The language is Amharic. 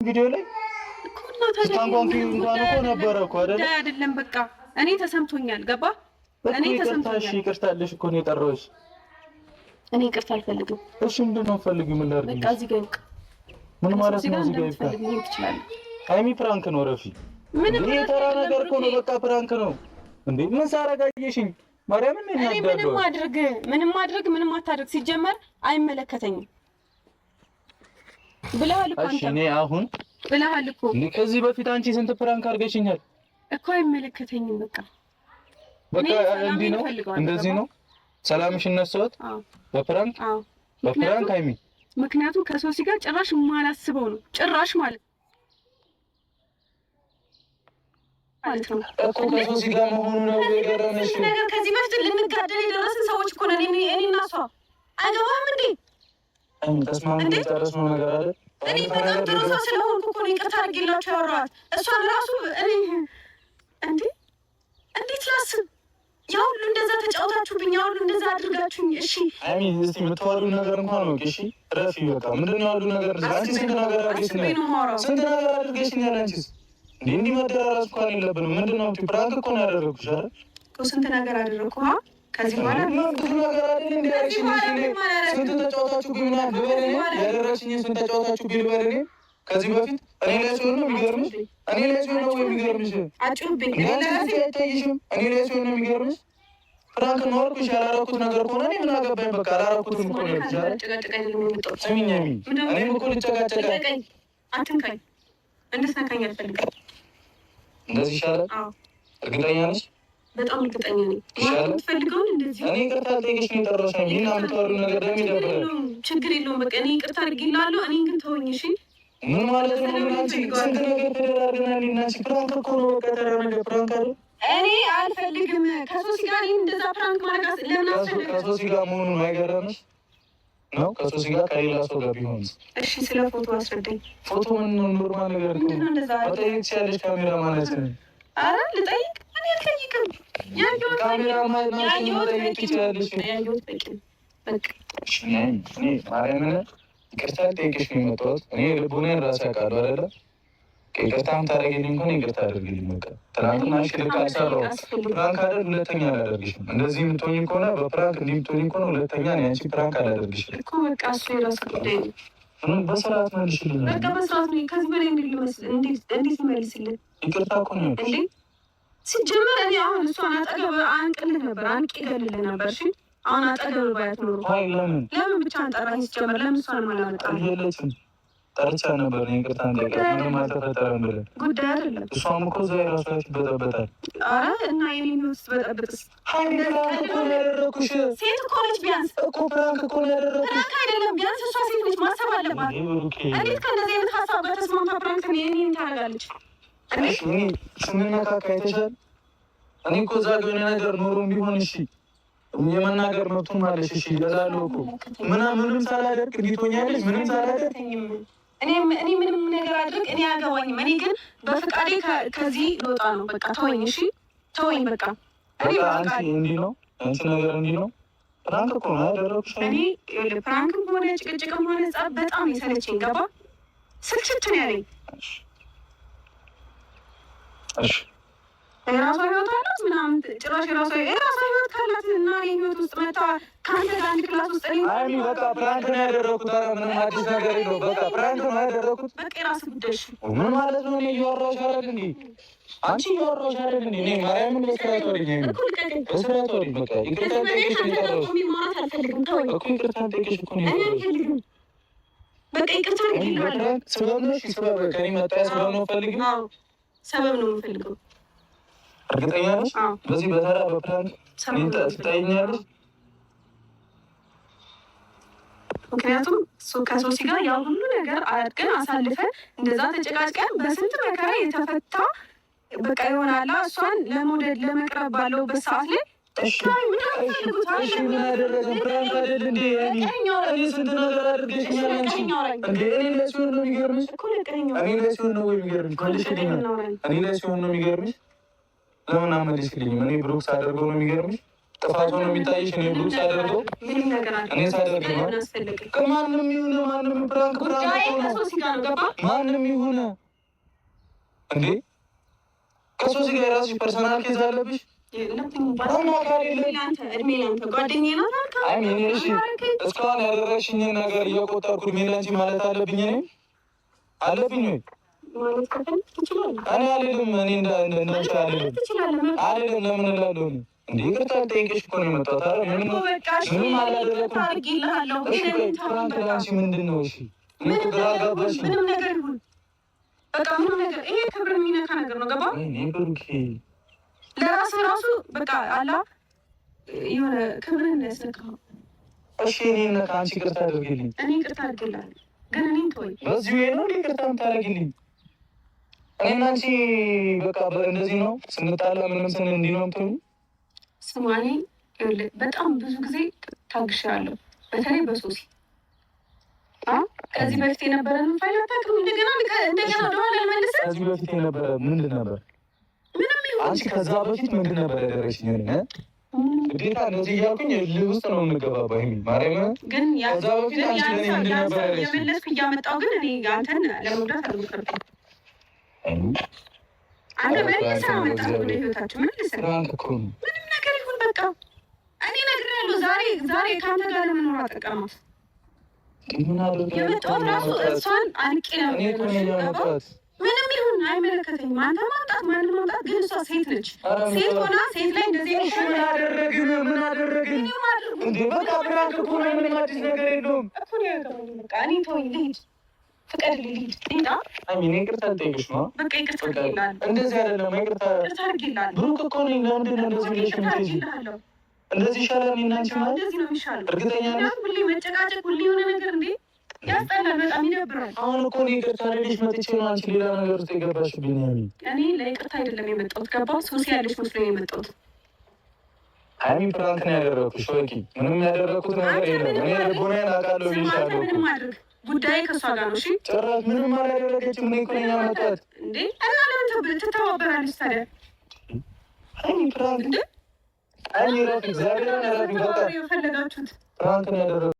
ቪዲዮ ላይ ታንኳንኪ እንኳን እኮ ነበረ እኮ አይደል? አይደለም በቃ እኔ ተሰምቶኛል። ገባ? እኔ ተሰምቶኛል። እሺ ይቅርታልሽ እኮ ነው የጠራሁሽ። እኔ ይቅርታ አልፈልግም። እሺ ምንድን ነው የምትፈልጊው? ምን ላድርግ? በቃ እዚህ ጋር ምን ማለት ነው? እዚህ ጋር ትችላለህ። ሃይሚ ፕራንክ ነው ረፊ። ይሄ ተራ ነገር እኮ ነው። በቃ ፕራንክ ነው እንዴ? ምን ሳረጋየሽኝ? ማርያምን ነው ያደረገው። ምንም አታድርግ። ሲጀመር አይመለከተኝም ብለሃል እኮ አንተ። እኔ አሁን ብለሃል እኮ ከዚህ በፊት አንቺ ስንት ፕራንክ አድርገሽኛል እኮ። አይመለከተኝም በቃ እንዲህ ነው እንደዚህ ነው ሰላምሽን ነሳሁት በፕራንክ ሃይሚ። ምክንያቱም ከሶሲ ጋር ጭራሽ የማላስበው ነው ጭራሽ ማለት ነው እኮ ከሶሲ ጋር መሆኑ ነው የገረመሽ ነገር። ከዚህ በፊት ልንጋደል የደረስን ሰዎች እኮ ነን እኔ እና እሷ። አይገባም እንዴ? ተስማምተን የጨረስነው ነገር አለ። እኔ በጣም ጥሩ ሰው ስለሆንኩ እኮ ነው ይቅርታ አድርጌላችሁ ያወራኋት። እሷን ራሱ እኔ እንዴት ላስብ? ያ ሁሉ እንደዛ ተጫውታችሁብኝ፣ ያ ሁሉ እንደዛ አድርጋችሁኝ። እሺ አይ እስቲ የምትዋሩን ነገር እንኳን ነው። እሺ ረፊ በቃ ምንድን ነው ያሉ ነገር? አንቺ ስንት ነገር አድርገሽኛል። አንቺስ እንዲህ መደራረስ እንኳን የለብንም። ምንድን ነው ፕራንክ እኮ ነው ያደረኩሽ አይደል? ስንት ነገር አደረኩ። ከዚህ በኋላ ብዙ ነገር አይደል እንዴ ያልሽኝ? ስንት ተጫውታችሁብኝ ምናምን ልበል ያደረግሽኝን ስንት ተጫውታችሁብኝ ልበል እኔ ከዚህ በፊት እኔ ላይ ሲሆን ነው የሚገርምሽ? እኔ ላይ ሲሆን ነው የሚገርምሽ? አጭብኝ አይታይሽም? እኔ ላይ ሲሆን ነው የሚገርምሽ? ፍራንክ ነው አልኩሽ። ያላረኩት ነገር ከሆነ እኔ ምን አገባኝ? በቃ አላረኩትም እኮ ነው ይችላል። ስሚኝ ሀይሚ፣ እኔም እኮ ልጨቃጨቃኝ አትንካኝ፣ እንድትነካኝ አልፈልግም። እንደዚህ ይሻላል። እርግጠኛ ነሽ? በጣም እርግጠኛ ነኝ። የምትፈልገውን እንደዚህ እኔ ይቅርታ ጠይቅሽ ነው የጠራሽኝ። ይህን የምታወሪው ነገር ደግሞ ይደብራል። ችግር የለውም በቃ እኔ ይቅርታ አድርጌልሃለሁ። እኔ ግን ተወኝ እሺ። ምን ማለት ነው? ምናንቺ ስንት ነገር ተደራርገናል። እናንቺ ፕራንክ እኮ ነው በቃ ተራ ነገር ፕራንክ አይደል? እኔ አልፈልግም ከሶሲ ጋር ይሄን እንደዛ ፕራንክ ማድረግ ለምን አስፈልግ? ከሶሲ ጋር መሆኑን አይገርምሽ ነው? ከሶሲ ጋር ከሌላ ሰው ጋር ቢሆን እሺ። ስለ ፎቶ አስረዳኝ። ፎቶ ምን ኖርማል ነገር ነው። ጠይቅ ሲያለሽ ካሜራ ማለት ነው። አረ ልጠይቅ? እኔ አልጠይቅም። ካሜራ ማለት ነው። ጠይቅ ሲያለሽ ያየሁት በቂ በቃ እሺ። እኔ ማርያምን ይቅርታ ልጠይቅሽ ነው የመጣሁት። እኔ ልቡናዬን ራሴ አውቃለሁ አይደለ? ይቅርታም ታደርጊልኝ እንኳን ይቅርታ አድርጊልኝ። በቃ ትናንትና ሽልክ አልሰራሁም። ፕራንክ አይደል? ሁለተኛ አላደርግሽም። እንደዚህ የምትሆኝ ከሆነ በፕራንክ እንዲህ የምትሆኝ ከሆነ ሁለተኛ አንቺ ፕራንክ አላደርግሽም እኮ በቃ እሱ የራሱ ጉዳይ ነው። በስርዓት መልሽልኝ። በቃ በስርዓት ነው። ከዚህ በላይ እንዴት መልስልኝ? ይቅርታ እኮ ነው እንዴ። ሲጀመር እኔ አሁን እሷን አጠገብ አንቅልህ ነበር፣ አንቅ ይገልልህ ነበር። እሺ አሁን አጠገብ ባያት ኖሮ ለምን ብቻ አንጠራኝ? ሲጀመር ለምን እሷን ማላመጣ የለችም። ጠርቻ ነበር ይቅርታ እንጠይቃት። ምንም አልተፈጠረም ብለን ጉዳይ አይደለም። እሷም እኮ እዛ የራሷ ይበጠበጣል። ኧረ እና የኔን ውስጥ በጠብጥስ ፕራንክ እኮ ነው ያደረኩሽ። ሴት እኮ ነች ቢያንስ እኮ ፕራንክ እኮ ነው ያደረኩሽ። ፕራንክ አይደለም ቢያንስ እሷ ሴት ነች፣ ማሰብ አለባት። እንዴት ከእንደዚህ አይነት ሀሳብ ጋር ተስማምታ ፕራንክ እኔን ታደርጋለች? እኔ ስንነካካ አይተሻል? እኔ እኮ እዛ የሆነ ነገር ኖሮም ቢሆን እሺ የመናገር መብቱም አለሽ። እሺ እገዛለሁ እኮ ምንም ሳላደርግ እንዴት ሆኛለሽ? ምንም ሳላደርግ እኔ ምንም ነገር አድርግ እኔ አያገባኝም። እኔ ግን በፍቃዴ ከዚህ ልወጣ ነው። በቃ ተወኝ፣ እሺ ተወኝ። በቃ አንቺ እንዲህ ነው አንቺ ነገር እንዲህ ነው። ፕራንክ እኮ ነው ያደረኩሽ። እኔ ፕራንክም ሆነ ጭቅጭቅም ሆነ ጸብ በጣም የሰለቸኝ ገባ፣ ስልችት ነው ያለኝ። እሺ የራሷ ህይወት አላት ምናምን ጭራሽ የራሷ ህይወት ካላት እና ህይወት ውስጥ መታ ከአንተ ጋር አንድ ክላስ ውስጥ አይ በቃ ፕራንክ ነው ያደረኩት። ኧረ ምንም አዲስ ነገር የለውም። በቃ ፕራንክ ነው ያደረኩት። በቃ የራስህ ጉዳይ። ምን ማለት ነው? እኔ እያወራሁሽ አይደል እንዴ? አንቺ እያወራሁሽ አይደል እንዴ? እኔ ማርያምን በስርዓት ወዲኝ ነው በስርዓት ወዲኝ። በቃ ይቅርታ ጠይቅሽ ነው የጠራሁት እኮ ይቅርታ ጠይቅሽ እኮ ነው የጠራሁት። በቃ ይቅርታ አድርጊልሃለሁ። ሰበብ ነሽ። ሰበብ ከእኔ መጣያ ሰበብ ነው የምፈልገው። አዎ ሰበብ ነው የምፈልገው። እርግጠኛ ነሽ? በዚህ በተራ በፕራንክ ትጠይኛለሽ? ምክንያቱም ከሶሲ ጋር ያው ሁሉ ነገር አድርገን አሳልፈን እንደዛ ተጨቃጭቀን በስንት መከራ የተፈታ በቃ ይሆናላ እሷን ለመውደድ ለመቅረብ ባለውበት ሰዓት ላይ እሺ ምን አደረግን? ፕራንክ አይደል እንዴ? እኔ ስንት ነገር አድርገሽኛል አንቺ እንዴ? እኔ ላይ ሲሆን ነው የሚገርምሽ? እኔ ላይ ሲሆን ነው የሚገርምሽ? እኔ ላይ ሲሆን ነው የሚገርምሽ? ለምን አመልሽልኝ? እኔ ብሩክ ሳደርገው ነው የሚገርምሽ? ጥፋቱ ነው የሚታይሽ? እኔ ብሩክ ሳደርገው እኔ ሳደርግ ነው። ከማንም ይሁን ማንም ፕራንክ ነው። ማንም ይሁን እንዴ ከሶሲ ጋር የራስሽ ፐርሰናል ኬዝ አለብሽ። እስካሁን ያደረግሽኝን ነገር እየቆጠርኩ ሜላንቺ ማለት አለብኝ አለብኝ ወይ? እኔ አልልም። እኔ እንዳንቺ አልልም። ለምን እላለሁ? እንዴ ይቅርታ ልጠይቅሽ እኮ ነው የመጣሁት። ምንም አላደረኩም። ፍራንክ ላንቺ ምንድን ነው? እሺ ምን ግራ ገባሽ? ምንም ነገር ይሁን በቃ ምንም ነገር ይሄ ክብር የሚነካ ነገር ነው። ገባ ለራስህ ራሱ በቃ አላ የሆነ ክብርን ያስነካው። እሺ እኔ ከአንቺ ይቅርታ አድርግልኝ። እኔ ይቅርታ አድርግልሃለሁ፣ ግን እኔን ተወኝ። በዚሁ ነው ይቅርታ የምታደርግልኝ? እኔና አንቺ በቃ እንደዚህ ነው ስንጣላ ምንም ስን እንዲህ ነው የምትሆኚ? ስማ እኔ በጣም ብዙ ጊዜ ታግሻለሁ፣ በተለይ በሶሲ ከዚህ በፊት የነበረን ፋይል አታውቅም። እንደገና ወደኋላ ልመልስህ። ከዚህ በፊት የነበረ ምንድን ነበር? አንቺ ከዛ በፊት ምንድን ነበር ያደረግሽኝ? ግዴታ እንደዚህ እያልኩኝ ልህ ውስጥ ነው የምንገባባው። ማርያም ግን ከዛ በፊት አንቺ ለኔ ምንድን ነበር ያደረግሽኝ? የመለስኩ እያመጣሁ ግን እኔ አንተን ለመውዳት አልሞከርኩም። አንተ መልስ አመጣህ ወደ ህይወታችን መልስ። ምንም ነገር ይሁን በቃ እኔ እነግርሃለሁ። ዛሬ ከአንተ ጋር ለመኖር አጠቀማት የመጣሁት ራሱ እሷን አንቄ ነው የሚሆነው። ምንም ይሁን አይመለከተኝም። አንተ ማምጣት ማንም ማምጣት፣ ግን እሷ ሴት ነች። ሴት ሆና ሴት ላይ እንደዚህ ምን አደረግን? እንዴ በቃ ብራንክ እኮ ነው። ምንም አዲስ ነገር የለውም እኮ ነው ያገባኝ። በቃ እኔ ተወኝ፣ ልሂድ፣ ፍቀድልኝ፣ ልሂድ። እንዳ እኔ ይቅርታ ልጠይቅሽ ነው። በቃ ይቅርታ አድርጌልሃለሁ። እንደዚህ አይደለም። ይቅርታ አድርጌልሃለሁ። ብሩክ እኮ ነኝ። ለምንድን ነው እንደዚህ ብለሽ የምትይኝ? እንደዚህ ይሻላል። እኔና አንቺ ማለት እንደዚህ ነው የሚሻለው። እርግጠኛ ነኝ። ሁሌ መጨቃጨቅ፣ ሁሌ የሆነ ነገር እንዴ ያስጠላል። በጣም ይደብራል። አሁን እኮ እኔ ይቅርታ ልልሽ መጥቼ ነው አንቺ ሌላ ነገር ውስጥ የገባሽብኝ። እኔ ለይቅርታ አይደለም የመጣሁት። ገባ ሶሲ ያለሽ መስሎኝ የመጣሁት። ሀይሚን ፕራንክ ነው ያደረኩሽ። ወቂ ምንም ያደረኩት ነገር የለም። እኔ ልቦናዬን አውቃለሁ ብዬሻለሁ። ምንም አድርግ ጉዳይ ከእሷ ጋር ነው። እሺ ጭራሽ ምንም አላደረገችም። እኔ እኮ ነኝ ያመጣሁት። እንዴ እና ለምን ትተባበራለች ታዲያ? ሀይሚ ፕራንክ እንዴ ሀይሚ ረፊ እግዚአብሔርን ረፊ በቃ የፈለጋችሁት ፕራንክ ነው ያደረኩት።